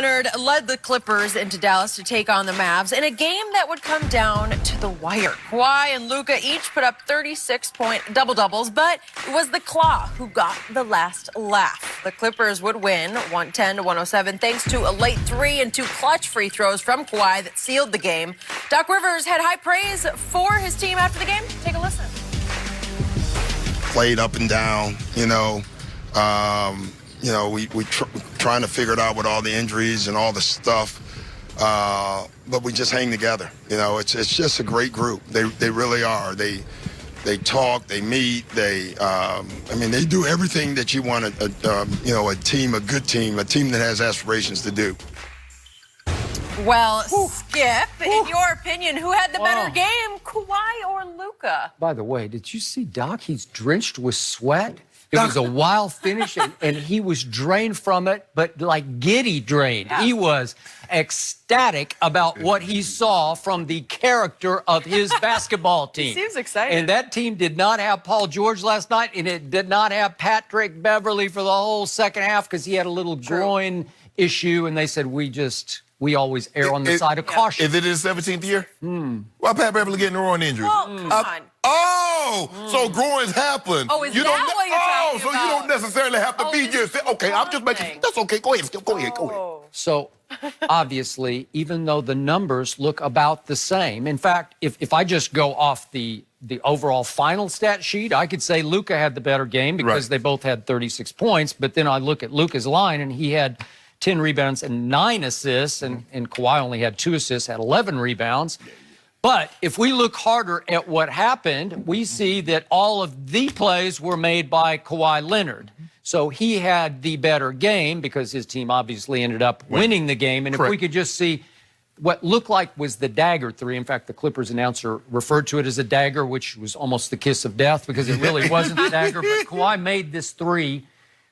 Leonard led the Clippers into Dallas to take on the Mavs in a game that would come down to the wire. Kawhi and Luka each put up 36-point double-doubles, but it was the Claw who got the last laugh. The Clippers would win 110-107 thanks to a late three and two clutch free throws from Kawhi that sealed the game. Doc Rivers had high praise for his team after the game. Take a listen. Played up and down, we trying to figure it out with all the injuries and all the stuff, but we just hang together. It's just a great group. They really are. They talk, they meet, they do everything that you want a team, a good team, a team that has aspirations to do. Well, Skip, in your opinion, who had the better game, Kawhi or Luka? By the way, did you see Doc? He's drenched with sweat. It was a wild finish, and he was drained from it, but like giddy drained. Yeah. He was ecstatic about what he saw from the character of his basketball team. He seems excited. And that team did not have Paul George last night, and it did not have Patrick Beverley for the whole second half because he had a little groin issue, and they said, we always err on the side of caution. Is it his 17th year? Why Pat Beverley getting a groin injury? Well, come on. So groins happen. Oh, is that what you're talking so about? You don't necessarily have to be just, okay, I'm just making, that's okay, go ahead, Skip, go ahead. So, obviously, even though the numbers look about the same, in fact, if I just go off the overall final stat sheet, I could say Luka had the better game because they both had 36 points, but then I look at Luka's line, and he had 10 rebounds and 9 assists, and Kawhi only had 2 assists, had 11 rebounds. But if we look harder at what happened, we see that all of the plays were made by Kawhi Leonard. So he had the better game because his team obviously ended up winning the game. And if we could just see what looked like was the dagger three. In fact, the Clippers announcer referred to it as a dagger, which was almost the kiss of death because it really wasn't the dagger. But Kawhi made this three.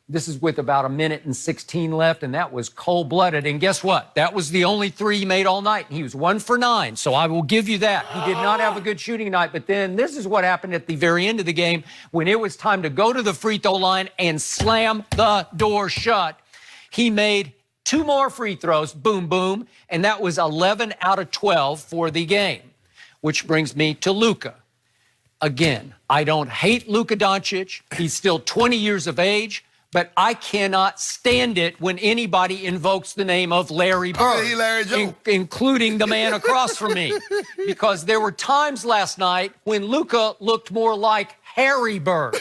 This is with about 1 minute and 16 left, and that was cold-blooded. And guess what? That was the only three he made all night. He was 1 for 9, so I will give you that. He did not have a good shooting night, but then this is what happened at the very end of the game when it was time to go to the free throw line and slam the door shut. He made 2 more free throws, boom, boom, and that was 11 out of 12 for the game, which brings me to Luka. Again, I don't hate Luka Doncic. He's still 20 years of age. But I cannot stand it when anybody invokes the name of Larry Bird, including the man across from me. Because there were times last night when Luka looked more like Harry Bird.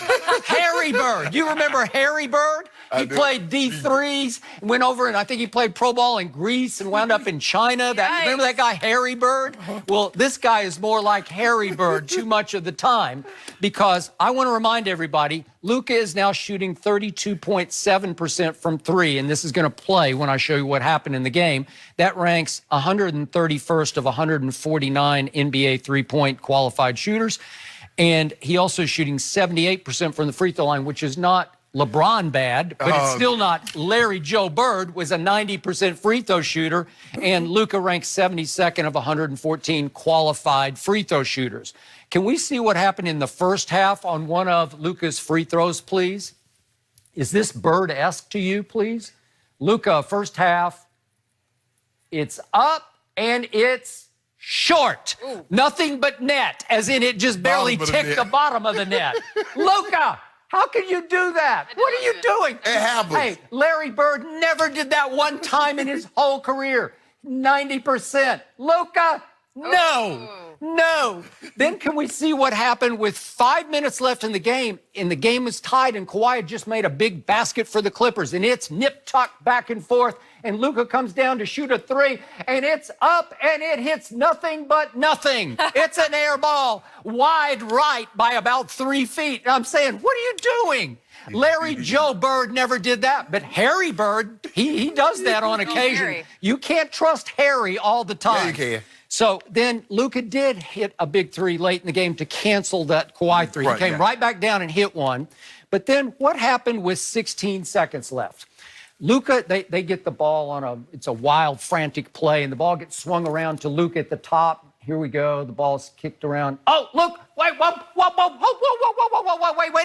Harry Bird. You remember Harry Bird? He played D3s, went over, and I think he played pro ball in Greece and wound up in China. Remember that guy, Harry Bird? Well, this guy is more like Harry Bird too much of the time because I want to remind everybody, Luka is now shooting 32.7% from 3, and this is going to play when I show you what happened in the game. That ranks 131st of 149 NBA three-point qualified shooters. And he also is shooting 78% from the free throw line, which is not LeBron bad, but it's still not. Larry Joe Bird was a 90% free throw shooter, and Luka ranks 72nd of 114 qualified free throw shooters. Can we see what happened in the first half on one of Luka's free throws, please? Is this Bird-esque to you, please? Luka, first half, it's up and it's short. Ooh. Nothing but net, as in it just barely ticked the bottom of the net. Luka, how can you do that? What are you doing? It happens. Hey, Larry Bird never did that one time in his whole career. 90%. Luka, no. No. Then can we see what happened with 5 minutes left in the game, and the game was tied, and Kawhi had just made a big basket for the Clippers, and it's nip-tuck back and forth, and Luka comes down to shoot a 3, and it's up, and it hits nothing but nothing. It's an air ball, wide right by about 3 feet. And I'm saying, what are you doing? Larry Joe Bird never did that, but Harry Bird, he does that on occasion. You can't trust Harry all the time. Yeah, you can. So then Luka did hit a big 3 late in the game to cancel that Kawhi 3. He came right back down and hit one. But then what happened with 16 seconds left? Luka, they get the ball on it's a wild, frantic play, and the ball gets swung around to Luka at the top. Here we go. The ball's kicked around. Oh, look, wait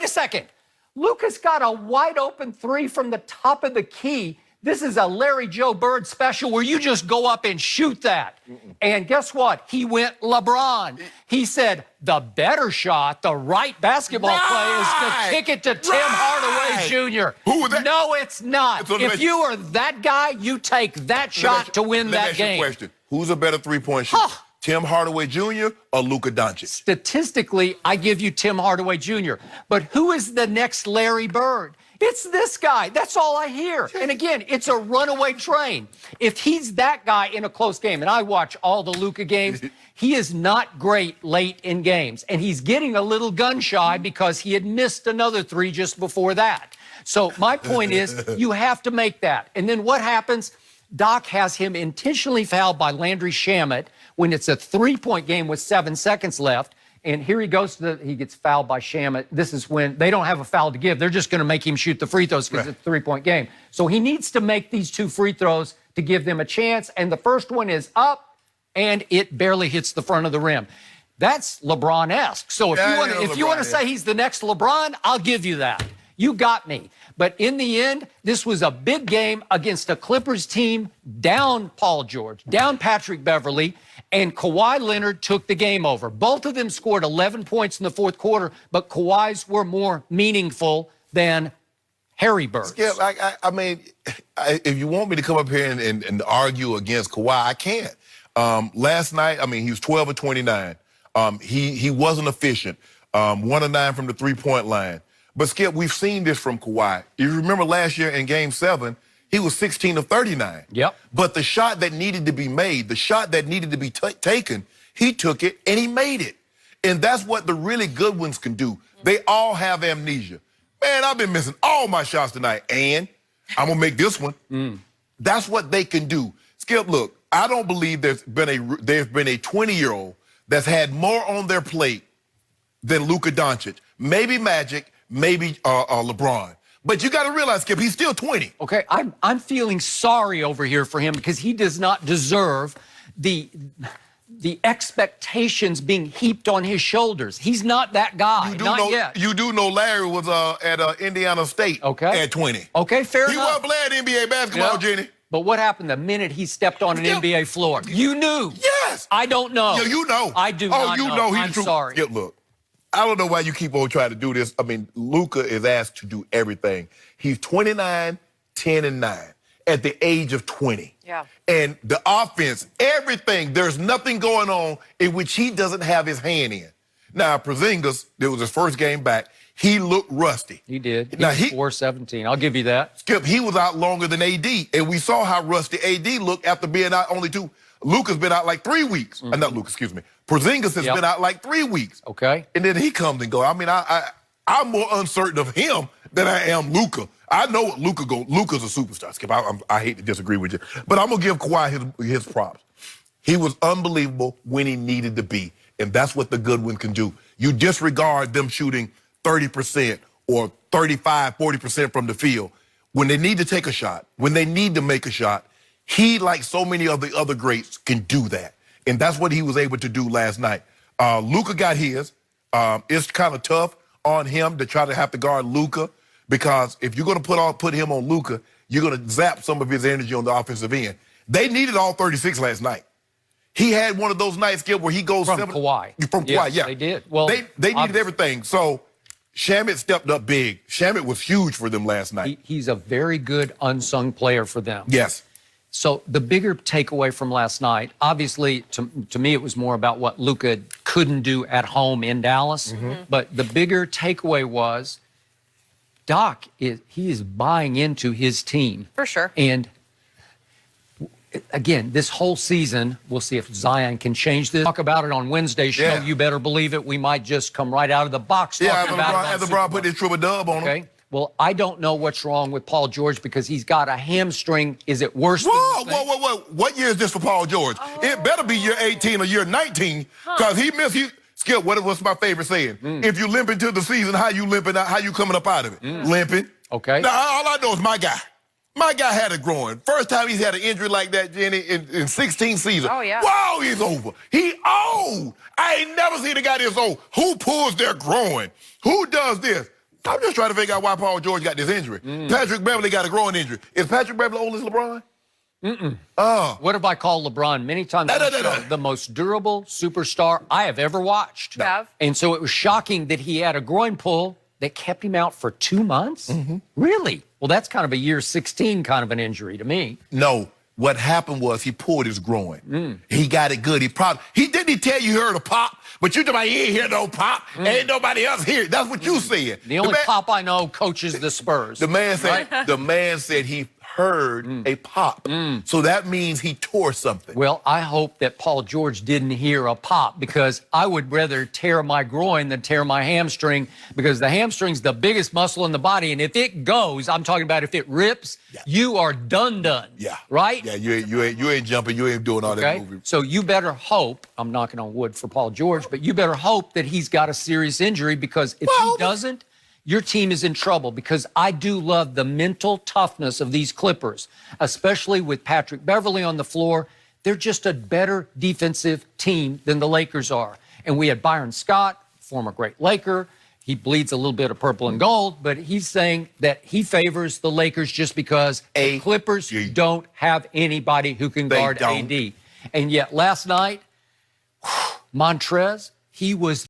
a second. Luka's got a wide open 3 from the top of the key This is a Larry Joe Bird special where you just go up and shoot that. And guess what? He went LeBron. He said the better shot, the right basketball play is to kick it to Tim Hardaway Jr. Who was that? No, it's not. If you are that guy, you take that shot to win that game. Question. Who's a better three-point shooter? Tim Hardaway Jr. or Luka Doncic? Statistically, I give you Tim Hardaway Jr. But who is the next Larry Bird? It's this guy. That's all I hear. And again, it's a runaway train. If he's that guy in a close game, and I watch all the Luka games, he is not great late in games. And he's getting a little gun shy because he had missed another 3 just before that. So my point is, you have to make that. And then what happens? Doc has him intentionally fouled by Landry Shamet when it's a 3-point game with 7 seconds left. And here he goes he gets fouled by Shamet. This is when they don't have a foul to give. They're just going to make him shoot the free throws because it's a 3-point game. So he needs to make these 2 free throws to give them a chance. And the first one is up, and it barely hits the front of the rim. That's LeBron-esque. So if you want to say he's the next LeBron, I'll give you that. You got me. But in the end, this was a big game against a Clippers team down Paul George, down Patrick Beverley, and Kawhi Leonard took the game over. Both of them scored 11 points in the fourth quarter, but Kawhi's were more meaningful than Harry Bird's. Yeah, I mean, if you want me to come up here and argue against Kawhi, I can't. Last night, I mean, he was 12 of 29. He wasn't efficient. 1 of 9 from the 3-point line. But, Skip, we've seen this from Kawhi. You remember last year in Game 7, he was 16 of 39. Yep. But the shot that needed to be made, the shot that needed to be taken, he took it and he made it. And that's what the really good ones can do. They all have amnesia. Man, I've been missing all my shots tonight, and I'm going to make this one. That's what they can do. Skip, look, I don't believe there's been a 20-year-old that's had more on their plate than Luka Doncic. Maybe Magic, maybe LeBron. But you got to realize, Skip, he's still 20. Okay, I'm feeling sorry over here for him because he does not deserve the expectations being heaped on his shoulders. He's not that guy, not yet. You do know Larry was at Indiana State at 20. Okay, fair enough. He wasn't playing NBA basketball, Jenny. But what happened the minute he stepped on an NBA floor? You knew. Yes. I don't know. Yeah, you know. I do not know. Oh, you know. I'm sorry. Yeah, look. I don't know why you keep on trying to do this. I mean, Luka is asked to do everything. He's 29, 10, and 9 at the age of 20. Yeah. And the offense, everything, there's nothing going on in which he doesn't have his hand in. Now, Porzingis, it was his first game back. He looked rusty. He did. Now, he was 4-17. I'll give you that. Skip, he was out longer than AD, and we saw how rusty AD looked after being out only 2. Luka's been out like 3 weeks. Not Luka, excuse me. Porzingis has been out like 3 weeks. Okay. And then he comes and goes. I mean, I'm more uncertain of him than I am Luka. I know what Luka goes. Luka's a superstar, Skip. I hate to disagree with you. But I'm going to give Kawhi his props. He was unbelievable when he needed to be. And that's what the good one can do. You disregard them shooting 30% or 35, 40% from the field. When they need to take a shot, when they need to make a shot, he, like so many of the other greats, can do that. And that's what he was able to do last night. Luka got his. It's kind of tough on him to try to have to guard Luka because if you're going to put him on Luka, you're going to zap some of his energy on the offensive end. They needed all 36 last night. He had one of those nights, Skip, where he goes from Kawhi. From Kawhi, yeah. They did. Well, they needed everything. So Shamet stepped up big. Shamet was huge for them last night. He's a very good unsung player for them. Yes. So the bigger takeaway from last night, obviously, to me, it was more about what Luka couldn't do at home in Dallas. But the bigger takeaway was Doc, he is buying into his team. For sure. And again, this whole season, we'll see if Zion can change this. Talk about it on Wednesday's show. Yeah. You better believe it. We might just come right out of the box talking about it. As LeBron put his triple dub on him. Well, I don't know what's wrong with Paul George because he's got a hamstring. Is it worse Whoa. than What year is this for Paul George? It better be year 18 or year 19 because he missed. Skip, what's my favorite saying? If you limp into the season, how you limping out? How you coming up out of it? Limping. Okay. Now, all I know is my guy. My guy had it growing. First time he's had an injury like that, Jenny, in 16 seasons. Oh, yeah. Wow, he's over. He old. I ain't never seen a guy this old. Who pulls their groin? Who does this? I'm just trying to figure out why Paul George got this injury. Patrick Beverly got a groin injury. Is Patrick Beverly old as LeBron? What have I called LeBron many times? The most durable superstar I have ever watched. And so it was shocking that he had a groin pull that kept him out for 2 months? Really? Well, that's kind of a year 16 kind of an injury to me. No. What happened was he pulled his groin. He got it good. He didn't tell you he heard a pop, but you talking, he ain't hear no pop. Ain't nobody else here. That's what you said. The only pop I know coaches the Spurs. The man said he heard a pop. So that means he tore something. Well, I hope that Paul George didn't hear a pop, because I would rather tear my groin than tear my hamstring, because the hamstring's the biggest muscle in the body, and if it goes, I'm talking about if it rips, you are done. Yeah. Right? Yeah, you ain't jumping, you ain't doing all that movie. So you better hope, I'm knocking on wood for Paul George, but you better hope that he's got a serious injury, because if he doesn't, your team is in trouble, because I do love the mental toughness of these Clippers, especially with Patrick Beverly on the floor. They're just a better defensive team than the Lakers are. And we had Byron Scott, former great Laker. He bleeds a little bit of purple and gold, but he's saying that he favors the Lakers just because the Clippers don't have anybody who can guard AD. And yet last night, Montrez, he was